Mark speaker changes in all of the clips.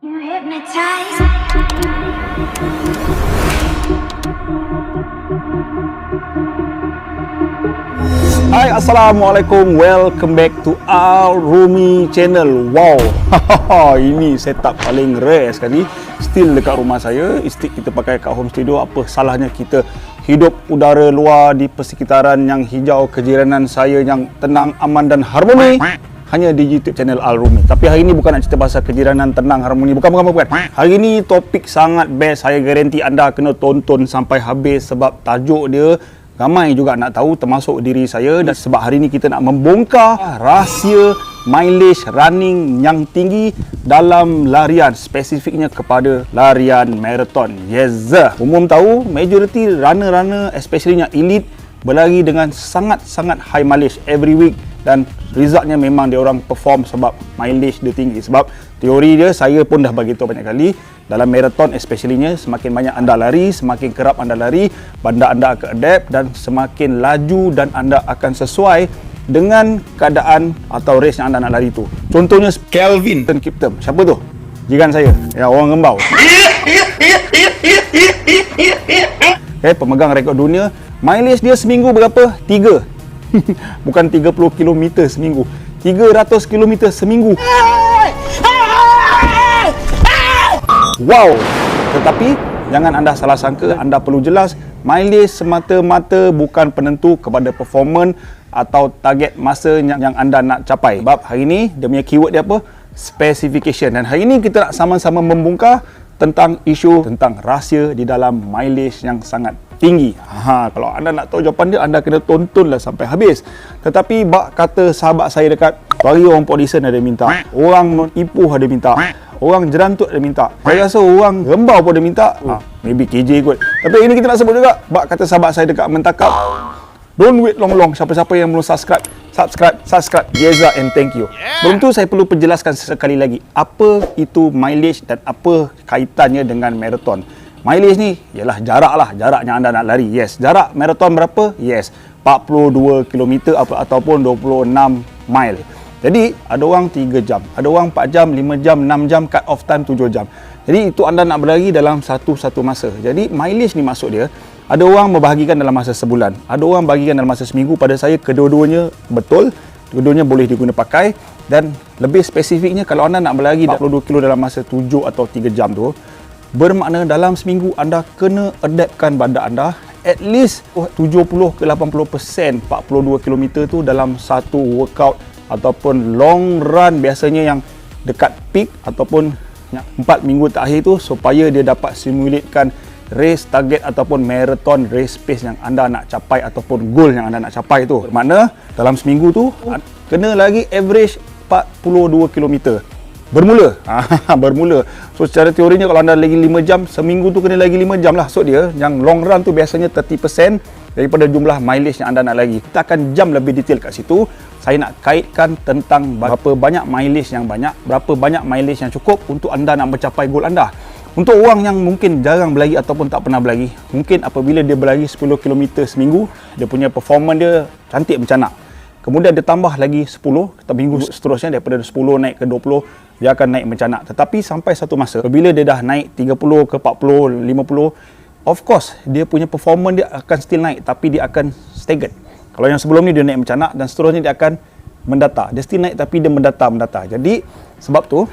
Speaker 1: You hypnotize.
Speaker 2: Hai, Assalamualaikum. Welcome back to Al-Rumi Channel. Wow, ini setup paling rare sekali. Still dekat rumah saya. Instead kita pakai kat home studio. Apa salahnya kita hidup udara luar di persekitaran yang hijau, kejiranan saya yang tenang, aman dan harmoni hanya di YouTube channel Al-Rumi. Tapi hari ini bukan nak cerita pasal kejiranan, tenang, harmoni. Bukan. Hari ini topik sangat best. Saya garanti anda kena tonton sampai habis sebab tajuk dia ramai juga nak tahu, termasuk diri saya. Dan sebab hari ini kita nak membongkar rahsia mileage running yang tinggi dalam larian, spesifiknya kepada larian marathon. Yes, umum tahu majority runner-runner, especially yang elite, berlari dengan sangat-sangat high mileage every week. Dan resultnya memang dia orang perform sebab mileage dia tinggi. Sebab teori dia, saya pun dah bagi tahu banyak kali, dalam marathon especially-nya, semakin banyak anda lari, semakin kerap anda lari, banda anda akan adapt dan semakin laju dan anda akan sesuai dengan keadaan atau race yang anda nak lari tu. Contohnya Kelvin Kiptum. Siapa tu? Jiran saya. Ya, orang Rembau. Okay, pemegang rekod dunia. Mileage dia seminggu berapa? 3. Bukan 30 km seminggu, 300 km seminggu. Wow. Tetapi jangan anda salah sangka, anda perlu jelas, mileage semata-mata bukan penentu kepada performance atau target masa yang anda nak capai. Sebab hari ni dia punya keyword dia apa? Specification. Dan hari ni kita nak sama-sama membongkar tentang isu tentang rahsia di dalam mileage yang sangat tinggi. Kalau anda nak tahu jawapan dia, anda kena tontonlah sampai habis. Tetapi bak kata sahabat saya dekat, hari orang Podison ada minta, orang Ipoh ada minta, orang Jerantut ada minta, saya rasa orang Rembau pun ada minta, maybe KJ kot. Tapi ini kita nak sebut juga, bak kata sahabat saya dekat Mentakap, don't wait long-long. Siapa-siapa yang belum subscribe, yes and thank you. Sebelum tu saya perlu penjelaskan sekali lagi, apa itu mileage dan apa kaitannya dengan marathon. Mileage ni ialah jarak lah, jarak yang anda nak lari. Yes, jarak marathon berapa? Yes, 42 km ataupun 26 mile. Jadi ada orang 3 jam, ada orang 4 jam, 5 jam, 6 jam, cut off time 7 jam. Jadi itu anda nak berlari dalam satu masa. Jadi mileage ni maksud dia, ada orang membahagikan dalam masa sebulan, ada orang bahagikan dalam masa seminggu. Pada saya kedua-duanya betul, kedua-duanya boleh diguna pakai. Dan lebih spesifiknya, kalau anda nak berlari 42 km dalam masa 7 atau 3 jam tu, bermakna dalam seminggu anda kena adaptkan badan anda at least 70 ke 80% 42 km tu dalam satu workout ataupun long run, biasanya yang dekat peak ataupun 4 minggu terakhir tu, supaya dia dapat simulatekan race target ataupun marathon race pace yang anda nak capai ataupun goal yang anda nak capai tu. Bermakna dalam seminggu tu kena lagi average 42 km bermula. Bermula. So secara teorinya kalau anda lagi 5 jam, seminggu tu kena lagi 5 jam lah. So dia yang long run tu biasanya 30% daripada jumlah mileage yang anda nak lagi. Kita akan jam lebih detail kat situ. Saya nak kaitkan tentang berapa banyak mileage yang banyak, berapa banyak mileage yang cukup untuk anda nak mencapai goal anda. Untuk orang yang mungkin jarang berlari ataupun tak pernah berlari, mungkin apabila dia berlari 10 km seminggu, dia punya performance dia cantik mencanak. Kemudian dia tambah lagi 10 minggu seterusnya, daripada 10 naik ke 20, dia akan naik mencanak. Tetapi sampai satu masa, apabila dia dah naik 30 ke 40, 50, of course dia punya performance dia akan still naik, tapi dia akan stagnant. Kalau yang sebelum ni dia naik mencanak dan seterusnya dia akan mendata. Dia still naik tapi dia mendata. Jadi sebab tu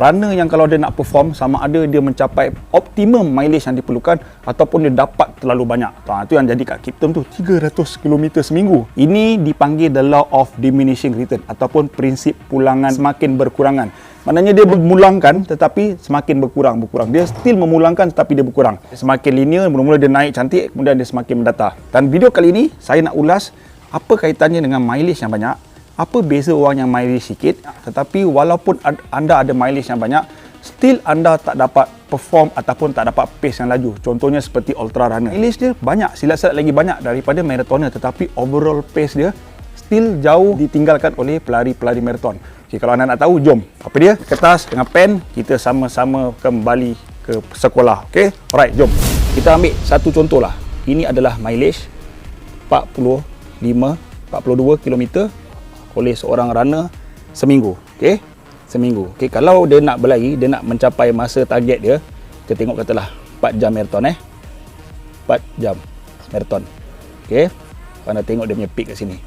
Speaker 2: runner yang kalau dia nak perform, sama ada dia mencapai optimum mileage yang diperlukan ataupun dia dapat terlalu banyak. Itu yang jadi kat Kiptum tu 300 km seminggu. Ini dipanggil the law of diminishing return ataupun prinsip pulangan semakin berkurangan. Maknanya dia memulangkan tetapi semakin berkurang. Dia still memulangkan tetapi dia berkurang. Semakin linear, mula-mula dia naik cantik, kemudian dia semakin mendata. Dan video kali ini saya nak ulas apa kaitannya dengan mileage yang banyak. Apa beza orang yang mileage sikit, tetapi walaupun anda ada mileage yang banyak, still anda tak dapat perform ataupun tak dapat pace yang laju. Contohnya seperti ultra runner. Mileage dia banyak, silat-silat lagi banyak daripada marathoner, tetapi overall pace dia still jauh ditinggalkan oleh pelari-pelari marathon. Okay, kalau anda nak tahu, jom. Apa dia? Kertas dengan pen, kita sama-sama kembali ke sekolah. Okay? Alright, jom. Kita ambil satu contoh lah. Ini adalah mileage 42 km oleh seorang runner seminggu. Okey. seminggu. Okey, kalau dia nak berlari, dia nak mencapai masa target dia, kita tengok katalah 4 jam maraton 4 jam maraton. Okey. Anda tengok dia punya peak kat sini.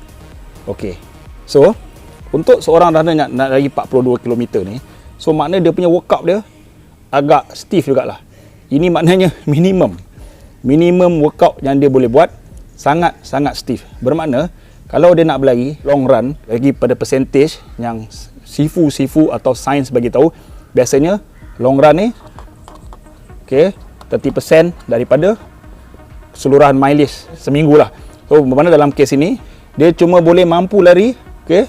Speaker 2: Okey. So, untuk seorang dah nak lari 42 km ni, so makna dia punya workout dia agak stiff jugalah. Ini maknanya minimum workout yang dia boleh buat sangat-sangat stiff. Bermakna kalau dia nak berlari long run, lagi pada percentage yang sifu atau sains bagi tahu, biasanya long run ni okey 30% daripada keseluruhan mileage seminggu lah. So bermakna dalam kes ini dia cuma boleh mampu lari, okey,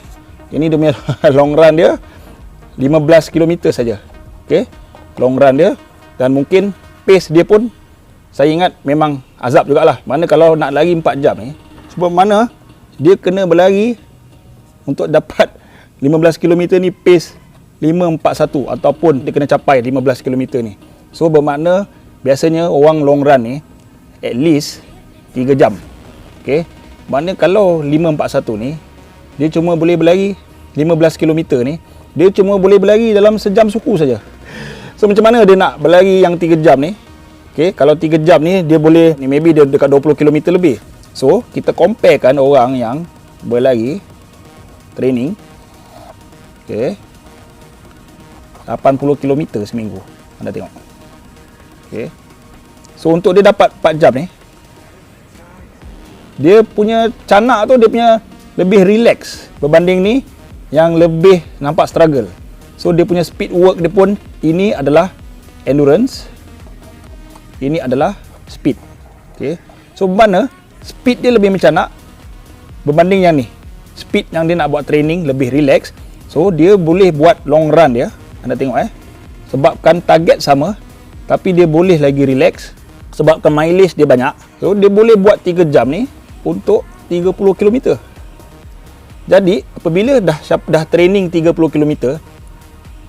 Speaker 2: ini dia punya long run dia 15 km saja. Okey, long run dia, dan mungkin pace dia pun saya ingat memang azab jugalah. Mana kalau nak lari 4 jam ni, sebab mana dia kena berlari untuk dapat 15 km ni pace 541 ataupun dia kena capai 15 km ni. So bermakna biasanya orang long run ni at least 3 jam. Okey. Makna kalau 541 ni dia cuma boleh berlari 15 km ni, dia cuma boleh berlari dalam sejam suku saja. So macam mana dia nak berlari yang 3 jam ni? Okey, kalau 3 jam ni dia boleh ni maybe dia dekat 20 km lebih. So kita comparekan orang yang berlari training, okey, 80 km seminggu. Anda tengok. Okey. So untuk dia dapat 4 jam ni, dia punya canak tu dia punya lebih relax berbanding ni yang lebih nampak struggle. So dia punya speed work dia pun, ini adalah endurance, ini adalah speed. Okey. So mana speed dia lebih mencanak berbanding yang ni. Speed yang dia nak buat training lebih relax. So dia boleh buat long run dia. Anda tengok sebabkan target sama tapi dia boleh lagi relax sebabkan mileage dia banyak. So dia boleh buat 3 jam ni untuk 30 km. Jadi apabila dah training 30 km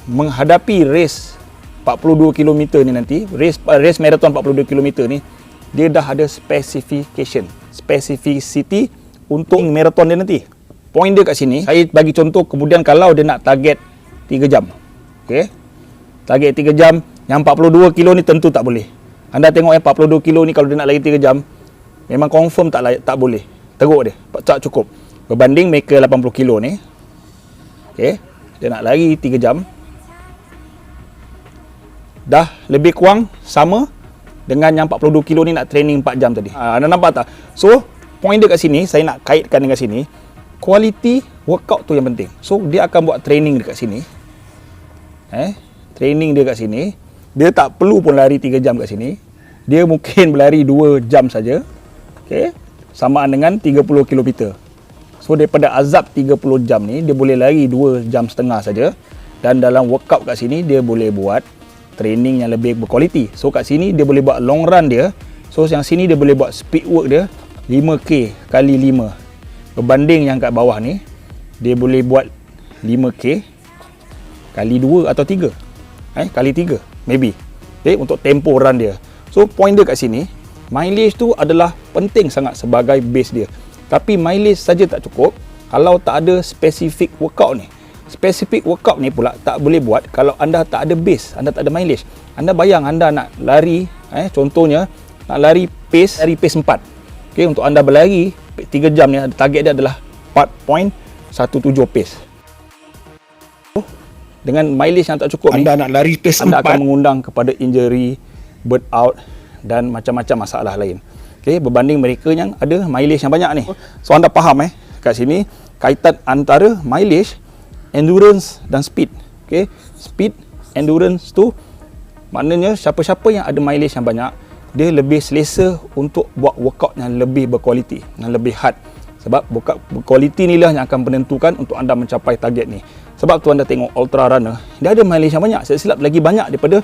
Speaker 2: menghadapi race 42 km ni nanti, race marathon 42 km ni, dia dah ada specificity untuk marathon dia nanti. Point dia kat sini, saya bagi contoh kemudian kalau dia nak target 3 jam. Okey. Target 3 jam, yang 42 kilo ni tentu tak boleh. Anda tengok 42 kilo ni kalau dia nak lari 3 jam, memang confirm tak boleh. Teruk dia, tak cukup. Berbanding mereka 80 kilo ni, okey, dia nak lari 3 jam, dah lebih kurang sama dengan yang 42 kilo ni nak training 4 jam tadi. Anda nampak tak? So, point dia kat sini, saya nak kaitkan dengan sini, quality workout tu yang penting. So, dia akan buat training dekat sini. Training dia kat sini, dia tak perlu pun lari 3 jam kat sini. Dia mungkin berlari 2 jam saja. Okey, samaan dengan 30 km. So, daripada azab 30 jam ni, dia boleh lari 2 jam setengah saja. Dan dalam workout kat sini, dia boleh buat training yang lebih berkualiti. So kat sini dia boleh buat long run dia. So yang sini dia boleh buat speed work dia 5k kali 5. Berbanding yang kat bawah ni, dia boleh buat 5k kali 2 atau 3. Kali 3 maybe. Okay, untuk tempo run dia. So point dia kat sini, mileage tu adalah penting sangat sebagai base dia. Tapi mileage saja tak cukup kalau tak ada specific workout ni. Specific workout ni pula tak boleh buat kalau anda tak ada base, anda tak ada mileage. Anda bayang anda nak lari, contohnya nak lari pace 4. Okey, untuk anda berlari 3 jam ni, target dia adalah 4.17 pace. Dengan mileage yang tak cukup
Speaker 1: anda
Speaker 2: ni,
Speaker 1: nak lari pace 4,
Speaker 2: anda akan mengundang kepada injury, burnout dan macam-macam masalah lain. Okey, berbanding mereka yang ada mileage yang banyak ni. So anda faham kat sini kaitan antara mileage, endurance dan speed. Okey, speed, endurance tu maknanya siapa-siapa yang ada mileage yang banyak, dia lebih selesa untuk buat workout yang lebih berkualiti, yang lebih hard. Sebab workout berkualiti ni lah yang akan menentukan untuk anda mencapai target ni. Sebab tu anda tengok ultra runner, dia ada mileage yang banyak, saya silap lagi banyak daripada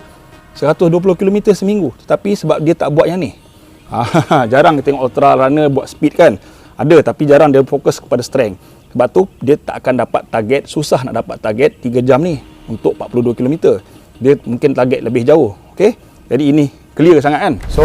Speaker 2: 120 km seminggu. Tetapi sebab dia tak buat yang ni. Jarang kita tengok ultra runner buat speed kan. Ada, tapi jarang dia fokus kepada strength. Sebab tu dia tak akan dapat target, susah nak dapat target 3 jam ni untuk 42 km. Dia mungkin target lebih jauh. Okey. Jadi ini clear sangat kan. So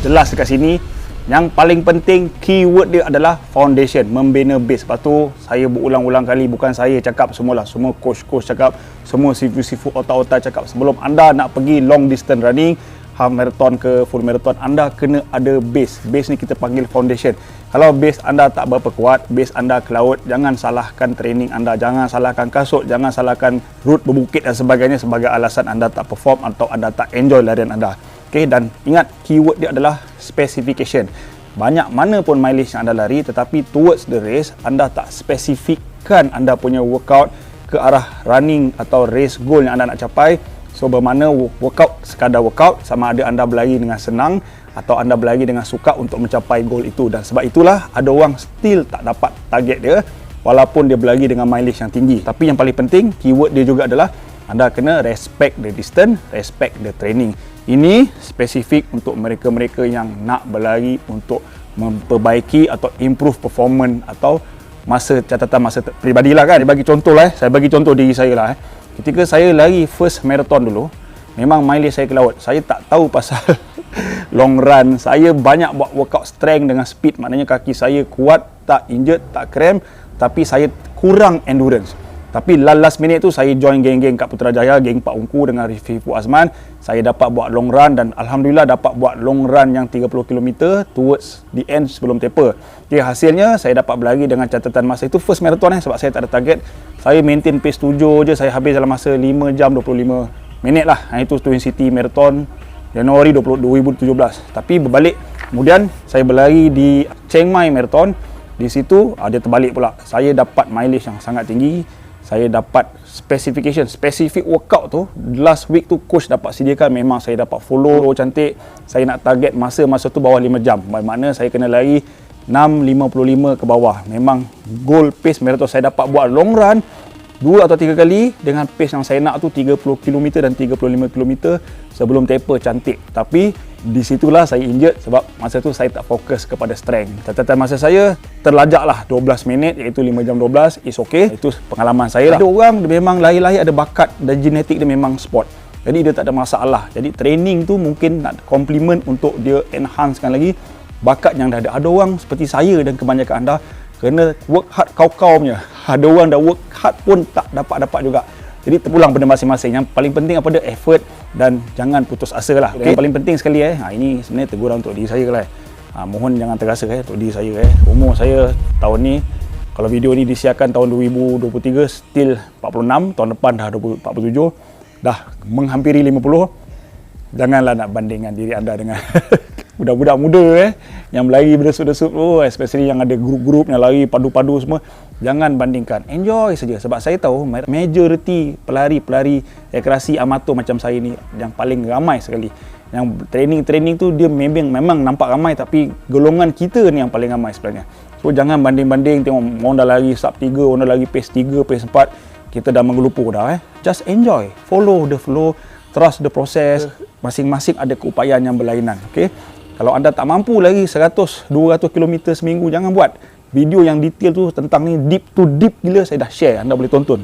Speaker 2: jelas dekat sini Yang paling penting, keyword dia adalah foundation, membina base. Lepas tu, saya berulang-ulang kali, bukan saya cakap semualah, semua coach-coach cakap, semua sifu-sifu otak-otak cakap, sebelum anda nak pergi long distance running, half marathon ke full marathon, anda kena ada base. Base ni kita panggil foundation. Kalau base anda tak berapa kuat, base anda ke laut, jangan salahkan training anda, jangan salahkan kasut, jangan salahkan route berbukit dan sebagainya sebagai alasan anda tak perform atau anda tak enjoy larian anda. Okay, dan ingat, keyword dia adalah specification. Banyak mana pun mileage yang anda lari, tetapi towards the race, anda tak spesifikkan anda punya workout ke arah running atau race goal yang anda nak capai. So, bermakna workout sekadar workout, sama ada anda berlari dengan senang atau anda berlari dengan suka untuk mencapai goal itu. Dan sebab itulah, ada orang still tak dapat target dia, walaupun dia berlari dengan mileage yang tinggi. Tapi yang paling penting, keyword dia juga adalah anda kena respect the distance, respect the training. Ini spesifik untuk mereka-mereka yang nak berlari untuk memperbaiki atau improve performance atau catatan masa peribadilah kan. Saya bagi contoh lah, saya bagi contoh diri saya lah. Ketika saya lari first marathon dulu, memang mileage saya ke laut. Saya tak tahu pasal long run. Saya banyak buat workout strength dengan speed, maknanya kaki saya kuat, tak injured, tak cramp, tapi saya kurang endurance. Tapi last minute tu saya join geng-geng kat Putrajaya, geng Pak Ungku dengan Rififu Azman. Saya dapat buat long run dan alhamdulillah dapat buat long run yang 30 km towards the end sebelum taper. Okay, hasilnya saya dapat berlari dengan catatan masa itu first marathon sebab saya tak ada target. Saya maintain pace 7 je, saya habis dalam masa 5 jam 25 minit lah. Itu Twin City Marathon Januari 2017. Tapi berbalik, kemudian saya berlari di Chiang Mai Marathon. Di situ dia terbalik pula. Saya dapat mileage yang sangat tinggi. Saya dapat spesifik workout tu last week tu coach dapat sediakan, memang saya dapat follow cantik. Saya nak target masa tu bawah 5 jam, bermakna saya kena lari 6.55 ke bawah. Memang goal pace marathon. Saya dapat buat long run 2 atau 3 kali dengan pace yang saya nak tu 30 km dan 35 km sebelum taper cantik. Tapi di situlah saya injured sebab masa tu saya tak fokus kepada strength. Catatan masa saya terlajak lah 12 minit iaitu 5 jam 12. It's okay. Itu pengalaman saya lah. Ada orang dia memang lahir-lahir ada bakat dan genetik dia memang sport. Jadi dia tak ada masalah. Jadi training tu mungkin nak compliment untuk dia enhancekan lagi bakat yang dah ada. Ada orang seperti saya dan kebanyakan anda kena work hard kau-kau punya. Ada orang dah work hard pun tak dapat-dapat juga. Jadi terpulang pada masing-masing. Yang paling penting apa dia? Effort dan jangan putus asa lah. Okay. Yang paling penting sekali ini sebenarnya teguran untuk diri saya lah. Mohon jangan terasa untuk diri saya. Umur saya tahun ni, kalau video ni disiarkan tahun 2023 still 46, tahun depan dah 47, dah menghampiri 50. Janganlah nak bandingkan diri anda dengan budak-budak muda yang berlari berdesut-desut especially yang ada grup-grup yang lari padu-padu semua. Jangan bandingkan, enjoy saja. Sebab saya tahu majority pelari-pelari rekreasi amatur macam saya ni yang paling ramai sekali. Yang training tu dia memang nampak ramai, tapi golongan kita ni yang paling ramai sebenarnya. So jangan banding-banding, tengok orang dah lari sub 3, orang dah lari pace 3, pace 4, kita dah mengelupur dah. Just enjoy, follow the flow, trust the process. Masing-masing ada keupayaan yang berlainan. Okay? Kalau anda tak mampu lari 100-200 km seminggu, jangan buat. Video yang detail tu tentang ni deep gila saya dah share, anda boleh tonton.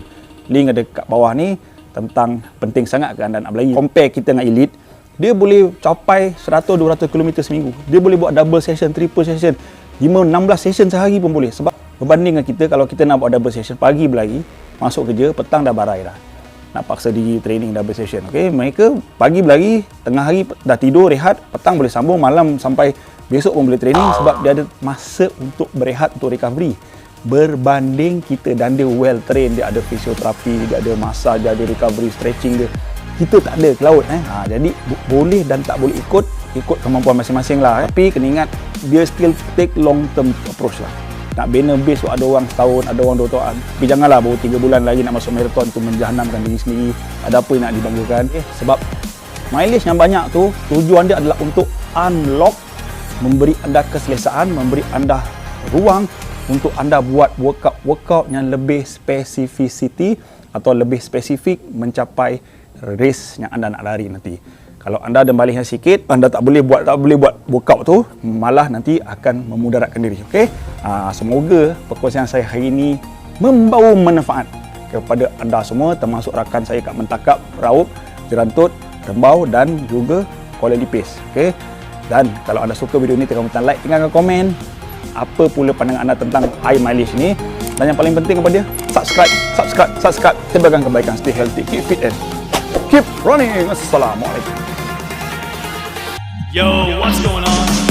Speaker 2: Link ada kat bawah ni tentang penting sangat ke anda nak berlari. Compare kita dengan elite, dia boleh capai 100-200 km seminggu. Dia boleh buat double session, triple session, 5-16 session sehari pun boleh. Sebab berbanding dengan kita, kalau kita nak buat double session, pagi berlari, masuk kerja, petang dah barai dah. Nak paksa diri training double session. Okay? Mereka pagi berlari, tengah hari dah tidur, rehat, petang boleh sambung, malam sampai besok pun boleh training sebab dia ada masa untuk berehat, untuk recovery. Berbanding kita, dan dia well trained, dia ada fisioterapi, dia ada massage, dia ada recovery, stretching dia. Kita tak ada ke laut. Jadi boleh dan tak boleh ikut kemampuan masing-masing lah. Tapi kena ingat, dia still take long term approach lah. Nak bina base tu ada orang setahun, ada orang 2 tahun. Tapi janganlah baru 3 bulan lagi nak masuk marathon tu menjahanamkan diri sendiri. Ada apa yang nak dibanggakan. Sebab mileage yang banyak tu, tujuan dia adalah untuk unlock, memberi anda keselesaan, memberi anda ruang untuk anda buat workout yang lebih spesifisiti atau lebih spesifik mencapai race yang anda nak lari nanti. Kalau anda ada baliknya sikit, anda tak boleh buat workout tu, malah nanti akan memudaratkan diri. Okey? Semoga perkongsian saya hari ini membawa manfaat kepada anda semua, termasuk rakan saya kat Mentakap, Raup, Jerantut, Rembau dan juga Kuala Lipis. Okey? Dan kalau anda suka video ini, tekan butang like, tinggalkan komen apa pula pandangan anda tentang high mileage ni. Dan yang paling penting kepada dia, subscribe, sebagai kebaikan. Stay healthy, keep fit and keep running. Assalamualaikum.
Speaker 1: Yo, what's going on?